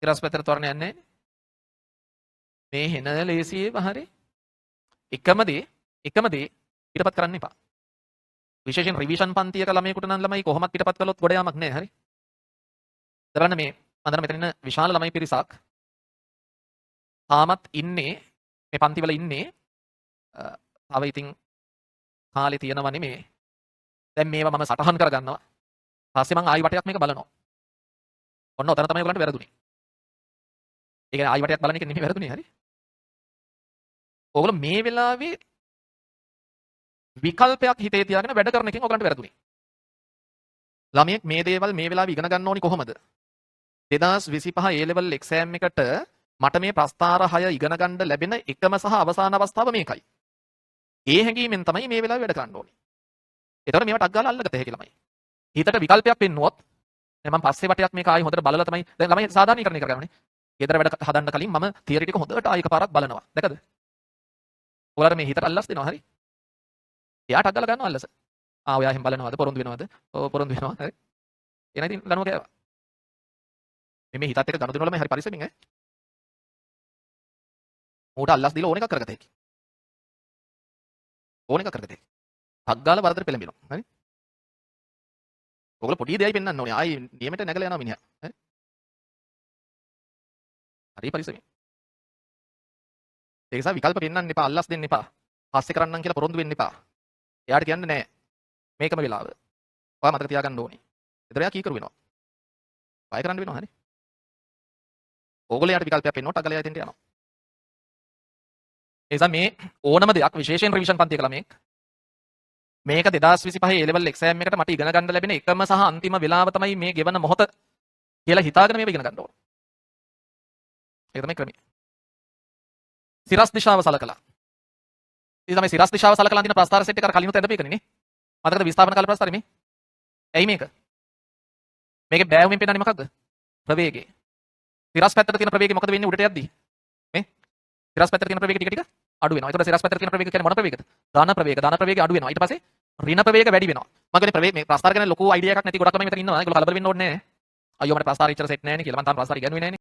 තිරස් පැත්තට ත්වරණ යන්නේ නැහැ. මේ හෙන ලේසියෙම හරි එකම දේ පිටපත් කරන්න එපා. විශේෂයෙන් රිවිෂන් පන්තියක ළමයෙකුට නම් ළමයි කොහොමත් පිටපත් කළොත් ගොඩ යාමක් නැහැ. හරි. බලන්න මේ මම මෙතන ඉන්න විශාල ළමයි පිරිසක් තාමත් ඉන්නේ මේ පන්තිවල ඉන්නේ තව ඉතින් කාලේ තියෙනව නෙමේ. දැන් මේවා මම සටහන් කරගන්නවා. පස්සේ මම ආයි වටයක් මේක බලනවා. ඔන්න ඔතන තමයි ඔයගලන්ට වැරදුනේ. ඒ කියන්නේ ආයි වටයක් බලන එක නෙමෙයි වැරදුනේ. හරි. ඔයගොල්ලෝ මේ වෙලාවේ විකල්පයක් හිතේ තියාගෙන වැඩ කරන එකෙන් ඔයගලන්ට වැරදුනේ. ළමයෙක් මේ දේවල් මේ වෙලාවේ ඉගෙන ගන්න ඕනි කොහොමද? 2025 A level exam එකට මට මේ ප්‍රස්ථාර 6 ඉගෙන ගන්න ලැබෙන එකම සහ අවසාන අවස්ථාව මේකයි. ඒ හැඟීමෙන් තමයි මේ වෙලාවේ වැඩ කරන්න ඕනි. ඒතකොට මේවට අක් ගාලා අල්ලගත හැකි ළමයි. හිතට විකල්පයක් පෙන්නුවොත් දැන් මම පස්සේ වටයක් මේක ආයි හොඳට බලලා තමයි දැන් ළමයි සාධාරණීකරණය කරගන්නනේ. ගෙදර වැඩ හදන්න කලින් මම තියරි ටික හොඳට ආයි එකපාරක් බලනවා. දැකද? ඔයාලට මේ හිතට අල්ලස් දෙනවා හරි. එයාට අක් ගාලා ගන්නවා අල්ලස. ඔයා එහෙම බලනවද? පොරොන්දු වෙනවද? ඔව් පොරොන්දු වෙනවා. හරි. එහෙනම් ඉතින් ගන්නවා කෑවා. මේ හිතත් එක්ක ගනුදෙනු වල මේ හරි පරිස්සමින් ඈ. ඌට අල්ලස් දීලා ඕන එකක් කරගත හැකි. ඕන එකක් කරගත හැකි. අක් ගාලා වරදට පෙළඹෙනවා. හරි. ඔයගොල්ලෝ පොඩි දෙයයි පෙන්වන්න ඕනේ. ආයි නියමෙට නැගලා යනවා මිනිහා. හරි. හරි පරිස්සමින්. ඒක නිසා විකල්ප පෙන්වන්න එපා, අල්ලස් දෙන්න එපා. පස්සේ කරන්නම් කියලා පොරොන්දු වෙන්න එපා. එයාට කියන්න නෑ. මේකම වෙලාව. ඔයා මතක තියාගන්න ඕනේ. ඒතර එයා කීකරු වෙනවා. බය කරන්න වෙනවා හරි. ඕගොල්ලෝ යාට විකල්පයක් පෙන්වන්නොත් අගලයා එතෙන්ට යනවා. ඒ නිසා මේ ඕනම දෙයක් විශේෂයෙන් රිවිෂන් පන්තියක ළමෙක් මේක 2025 A level exam එකට මට ඉගෙන ගන්න ලැබෙන එකම සහ අන්තිම වෙලාව තමයි මේ ගෙවන මොහොත කියලා හිතාගෙන මේක ඉගෙන ගන්න ඕන. ඒක තමයි ක්‍රමය. සිරස් දිශාව සලකලා. ඉතින් තමයි සිරස් දිශාව සලකලා අඳින ප්‍රස්ථාර සෙට් එක අර කලිනුත් ඇඳපු එකනේ නේ. මතකද විස්ථාපන කාල ප්‍රස්ථාරේ මේ? ඇයි මේක? මේකේ බෑවුමින් පෙන්නන්නේ මොකක්ද? ප්‍රවේගය. සිරස් පැත්තට තියෙන ප්‍රවේගය මොකද වෙන්නේ උඩට යද්දී? මේ සිරස් පැත්තට තියෙන ප්‍රවේගය ටික ටික අඩු වෙනවා. ඒතකොට සිරස් පැත්තට තියෙන ප්‍රවේගය කියන්නේ මොන ප්‍රවේගයද? ධන ප්‍රවේගය අඩු වෙනවා. ඊට පස්සේ ඍණ ප්‍රවේගය වැඩි වෙනවා. මම කියන්නේ ප්‍රවේග මේ ප්‍රස්ථාර ගැන ලොකු අයිඩියා එකක් නැති ගොඩක් ළමයි මෙතන ඉන්නවා. ඒගොල්ලෝ කලබල වෙන්න ඕනේ නැහැ. අයියෝ මට ප්‍රස්ථාර ඉච්චර සෙට් නැහැ නේ කියලා. මම තාම ප්‍රස්ථාර ඉගෙනුවේ නැහැ නේ.